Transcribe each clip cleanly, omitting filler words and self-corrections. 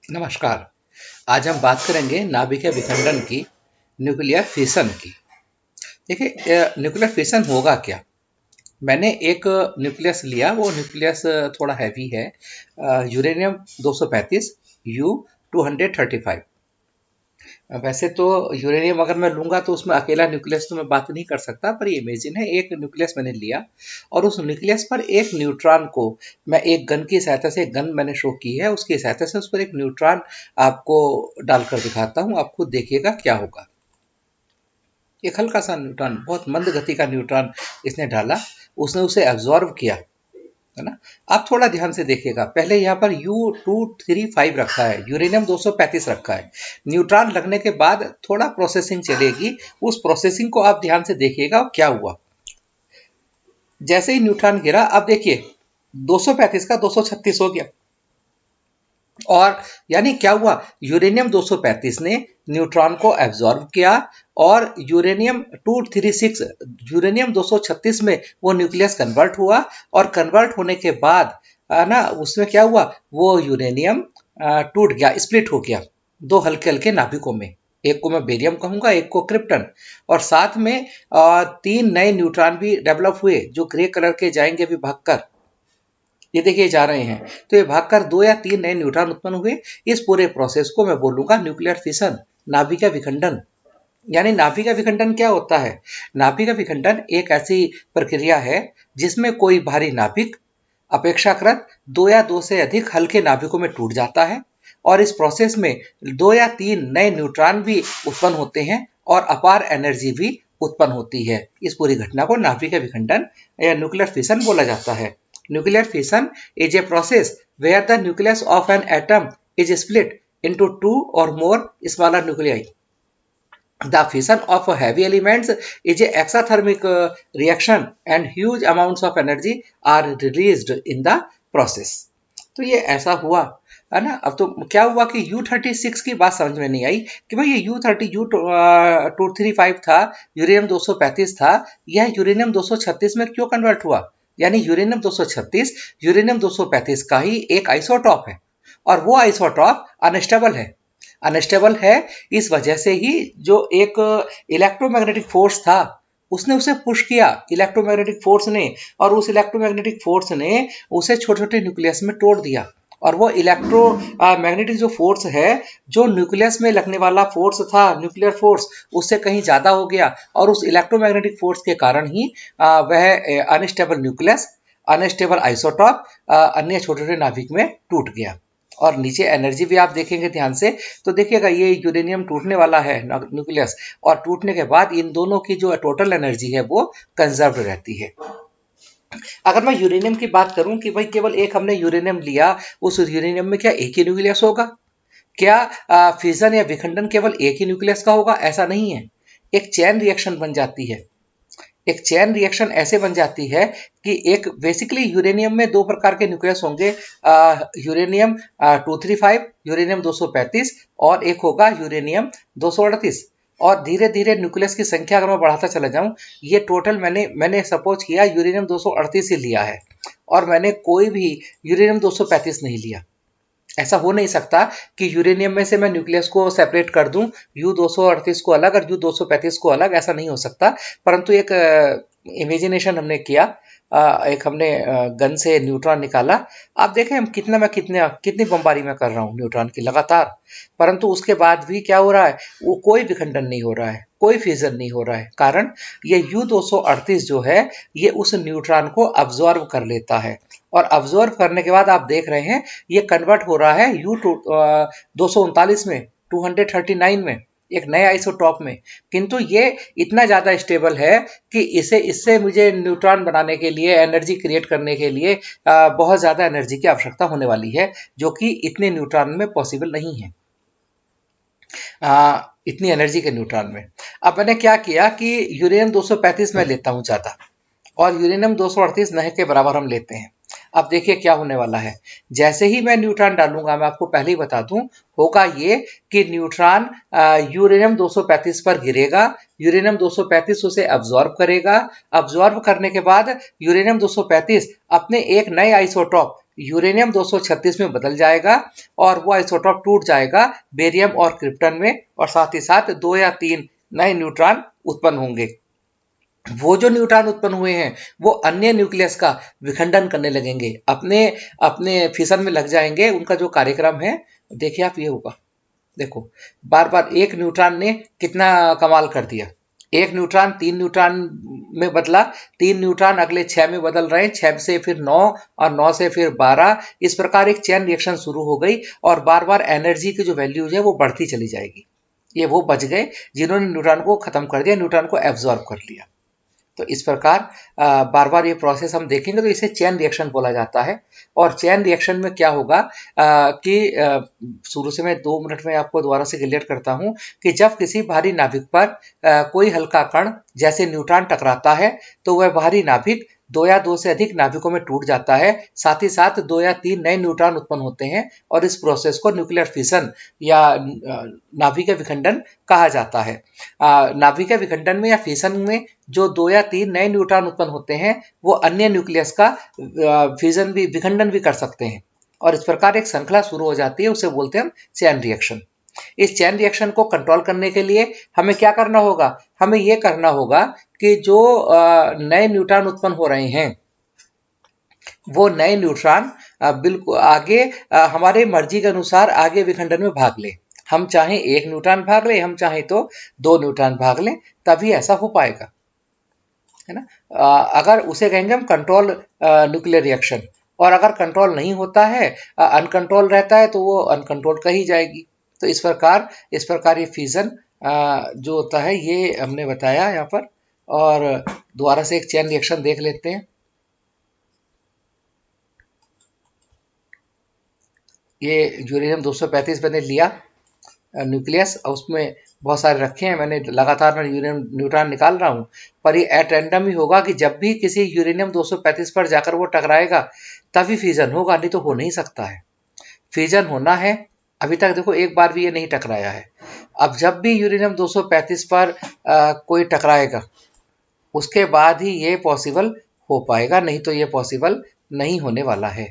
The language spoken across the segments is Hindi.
नमस्कार। आज हम बात करेंगे नाभिकीय विखंडन की, न्यूक्लियर फिशन की। देखिए, न्यूक्लियर फिशन होगा क्या। मैंने एक न्यूक्लियस लिया, वो न्यूक्लियस थोड़ा हैवी है, यूरेनियम 235 U-235। वैसे तो यूरेनियम अगर मैं लूंगा तो उसमें अकेला न्यूक्लियस तो मैं बात नहीं कर सकता, पर ये इमेजिन है एक न्यूक्लियस मैंने लिया और उस न्यूक्लियस पर एक न्यूट्रॉन को मैं एक गन की सहायता से, एक गन मैंने शो की है, उसकी सहायता से उस पर एक न्यूट्रॉन आपको डालकर दिखाता हूँ। आप खुद देखिएगा क्या होगा। एक हल्का सा न्यूट्रॉन, बहुत मंद गति का न्यूट्रॉन इसने डाला, उसने उसे एब्जॉर्ब किया, है ना। आप थोड़ा ध्यान से देखिएगा, पहले यहाँ पर U-235 रखा है, यूरेनियम 235 रखा है। न्यूट्रॉन लगने के बाद थोड़ा प्रोसेसिंग चलेगी, उस प्रोसेसिंग को आप ध्यान से देखिएगा क्या हुआ। जैसे ही न्यूट्रॉन गिरा, अब देखिए 235 का 236 हो गया। और यानी क्या हुआ, यूरेनियम 235 ने न्यूट्रॉन को एब्जॉर्ब किया और यूरेनियम 236 यूरेनियम 236 में वो न्यूक्लियस कन्वर्ट हुआ, और कन्वर्ट होने के बाद ना उसमें क्या हुआ, वो यूरेनियम टूट गया, स्प्लिट हो गया दो हल्के हल्के नाभिकों में। एक को मैं बेरियम कहूंगा, एक को क्रिप्टन, और साथ में 3 नए न्यूट्रॉन भी डेवलप हुए जो ग्रे कलर के जाएंगे अभी भागकर। ये देखिए जा रहे हैं, तो ये भागकर 2 या 3 नए न्यूट्रॉन उत्पन्न हुए। इस पूरे प्रोसेस को मैं बोलूंगा न्यूक्लियर फिशन, नाभिकीय विखंडन। यानी नाभिकीय विखंडन क्या होता है। नाभिकीय विखंडन एक ऐसी प्रक्रिया है जिसमें कोई भारी नाभिक अपेक्षाकृत 2 या 2 से अधिक हल्के नाभिकों में टूट जाता है, और इस प्रोसेस में 2 या 3 नए न्यूट्रॉन भी उत्पन्न होते हैं और अपार एनर्जी भी उत्पन्न होती है। इस पूरी घटना को नाभिकीय विखंडन या न्यूक्लियर फिशन बोला जाता है। Nuclear fission is a process where the nucleus of an atom is split into 2 or more smaller nuclei. The fission of heavy elements is a exothermic reaction and huge amounts of energy are released in the process. तो ये ऐसा हुआ है ना। अब तो क्या हुआ कि U-36 की बात समझ में नहीं आई कि भाई ये U-235 था, यूरेनियम 235 था, यह यूरेनियम 236 में क्यों कन्वर्ट हुआ। यानी यूरेनियम 236 यूरेनियम 235 का ही एक आइसोटॉप है, और वो आइसोटॉप अनस्टेबल है। अनस्टेबल है इस वजह से ही जो एक इलेक्ट्रोमैग्नेटिक फोर्स था उसने उसे पुश किया, इलेक्ट्रोमैग्नेटिक फोर्स ने, और उस इलेक्ट्रोमैग्नेटिक फोर्स ने उसे छोटे छोटे न्यूक्लियस में तोड़ दिया। और वो इलेक्ट्रो मैग्नेटिक जो फोर्स है, जो न्यूक्लियस में लगने वाला फोर्स था, न्यूक्लियर फोर्स, उससे कहीं ज्यादा हो गया, और उस इलेक्ट्रोमैग्नेटिक फोर्स के कारण ही वह अनस्टेबल न्यूक्लियस, अनस्टेबल आइसोटॉप अन्य छोटे छोटे नाभिक में टूट गया। और नीचे एनर्जी भी आप देखेंगे ध्यान से तो देखिएगा, ये यूरेनियम टूटने वाला है न्यूक्लियस, और टूटने के बाद इन दोनों की जो टोटल एनर्जी है वो कंजर्व रहती है। अगर मैं यूरेनियम की बात करूं कि भाई केवल एक हमने यूरेनियम लिया, उस यूरेनियम में क्या एक ही न्यूक्लियस होगा। क्या फिजन या विखंडन केवल एक ही न्यूक्लियस का होगा, ऐसा नहीं है। एक चेन रिएक्शन बन जाती है। एक चेन रिएक्शन ऐसे बन जाती है कि एक बेसिकली यूरेनियम में 2 प्रकार के न्यूक्लियस होंगे, यूरेनियम 235, यूरेनियम 235, और एक होगा यूरेनियम 238। और धीरे धीरे न्यूक्लियस की संख्या अगर मैं बढ़ाता चला जाऊं, ये टोटल मैंने सपोज किया यूरेनियम 238 ही लिया है, और मैंने कोई भी यूरेनियम 235 नहीं लिया। ऐसा हो नहीं सकता कि यूरेनियम में से मैं न्यूक्लियस को सेपरेट कर दूं, U-238 को अलग और U-235 को अलग, ऐसा नहीं हो सकता। परंतु एक इमेजिनेशन हमने किया, एक हमने गन से न्यूट्रॉन निकाला। आप देखें हम कितनी बमबारी में कर रहा हूँ न्यूट्रॉन की लगातार, परंतु उसके बाद भी क्या हो रहा है, वो कोई विखंडन नहीं हो रहा है, कोई फ्यूजन नहीं हो रहा है। कारण ये U-238 जो है, ये उस न्यूट्रॉन को अब्जॉर्व कर लेता है, और अब्जॉर्व करने के बाद आप देख रहे हैं ये कन्वर्ट हो रहा है U-239 में, 239 में, एक नए आइसोटॉप में। किंतु ये इतना ज्यादा स्टेबल है कि इससे मुझे न्यूट्रॉन बनाने के लिए, एनर्जी क्रिएट करने के लिए बहुत ज्यादा एनर्जी की आवश्यकता होने वाली है, जो कि इतने न्यूट्रॉन में पॉसिबल नहीं है, इतनी एनर्जी के न्यूट्रॉन में। अब मैंने क्या किया कि यूरेनियम 235 में लेता हूं ज्यादा, और यूरेनियम 238 नहीं के बराबर हम लेते हैं। अब देखिए क्या होने वाला है। जैसे ही मैं न्यूट्रॉन डालूंगा, मैं आपको पहले ही बता दूं, होगा ये कि न्यूट्रॉन यूरेनियम 235 पर गिरेगा, यूरेनियम 235 उसे अब्जॉर्ब करेगा, अब्जॉर्ब करने के बाद यूरेनियम 235 अपने एक नए आइसोटॉप यूरेनियम 236 में बदल जाएगा और वो आइसोटॉप टूट जाएगा बेरियम और क्रिप्टन में, और साथ ही साथ 2 या 3 नए न्यूट्रॉन उत्पन्न होंगे। वो जो न्यूट्रॉन उत्पन्न हुए हैं वो अन्य न्यूक्लियस का विखंडन करने लगेंगे, अपने अपने फिशन में लग जाएंगे। उनका जो कार्यक्रम है, देखिए आप, ये होगा। देखो, बार बार एक न्यूट्रॉन ने कितना कमाल कर दिया। एक न्यूट्रॉन 3 न्यूट्रॉन में बदला, 3 न्यूट्रॉन अगले 6 में बदल रहे हैं, 6 से फिर 9 और 9 से फिर 12। इस प्रकार एक चेन रिएक्शन शुरू हो गई और बार बार एनर्जी की जो वैल्यूज है वो बढ़ती चली जाएगी। ये वो बच गए जिन्होंने न्यूट्रॉन को खत्म कर दिया, न्यूट्रॉन को एब्जॉर्ब कर लिया। तो इस प्रकार बार बार ये प्रोसेस हम देखेंगे तो इसे चेन रिएक्शन बोला जाता है। और चेन रिएक्शन में क्या होगा कि शुरू से मैं 2 मिनट में आपको दोबारा से क्लियर करता हूं कि जब किसी भारी नाभिक पर कोई हल्का कण जैसे न्यूट्रॉन टकराता है तो वह भारी नाभिक 2 या 2 से अधिक नाभिकों में टूट जाता है, साथ ही साथ 2 या 3 नए न्यूट्रॉन उत्पन्न होते हैं और इस प्रोसेस को न्यूक्लियर फिशन या नाभिकीय विखंडन कहा जाता है। नाभिकीय विखंडन में या फिशन में जो 2 या 3 नए न्यूट्रॉन उत्पन्न होते हैं वो अन्य न्यूक्लियस का फिजन भी, विखंडन भी कर सकते हैं और इस प्रकार एक श्रृंखला शुरू हो जाती है, उसे बोलते हैं हम चेन रिएक्शन। इस चेन रिएक्शन को कंट्रोल करने के लिए हमें क्या करना होगा? हमें यह करना होगा कि जो नए न्यूट्रॉन उत्पन्न हो रहे हैं वो नए न्यूट्रॉन बिल्कुल आगे हमारे मर्जी के अनुसार आगे विखंडन में भाग ले। हम चाहें 1 न्यूट्रॉन भाग ले, हम चाहें तो 2 न्यूट्रॉन भाग लें, तभी ऐसा हो पाएगा, है ना। अगर उसे कहेंगे हम कंट्रोल न्यूक्लियर रिएक्शन, और अगर कंट्रोल नहीं होता है, अनकंट्रोल रहता है, तो वो अनकंट्रोल कही जाएगी। तो इस प्रकार ये फ्यूजन जो होता है ये हमने बताया यहाँ पर। और दोबारा से एक चेन रिएक्शन देख लेते हैं। ये यूरेनियम 235 मैंने लिया न्यूक्लियस, उसमें बहुत सारे रखे हैं, मैंने लगातार यूरेनियम न्यूट्रॉन निकाल रहा हूँ, पर ये एट रैंडम ही होगा कि जब भी किसी यूरेनियम 235 पर जाकर वो टकराएगा तभी फ्यूजन होगा, नहीं तो हो नहीं सकता है। फ्यूजन होना है, अभी तक देखो एक बार भी ये नहीं टकराया है। अब जब भी यूरेनियम 235 पर कोई टकराएगा उसके बाद ही ये पॉसिबल हो पाएगा, नहीं तो ये पॉसिबल नहीं होने वाला है।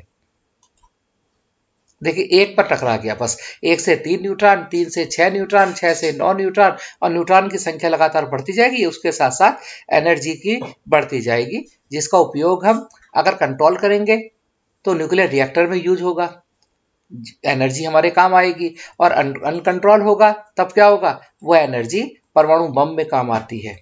देखिए, एक पर टकरा गया बस, 1 से 3 न्यूट्रॉन, 3 से 6 न्यूट्रॉन, 6 से 9 न्यूट्रॉन, और न्यूट्रॉन की संख्या लगातार बढ़ती जाएगी, उसके साथ साथ एनर्जी की बढ़ती जाएगी, जिसका उपयोग हम अगर कंट्रोल करेंगे तो न्यूक्लियर रिएक्टर में यूज होगा, एनर्जी हमारे काम आएगी। और अनकंट्रोल होगा तब क्या होगा? वो एनर्जी परमाणु बम में काम आती है।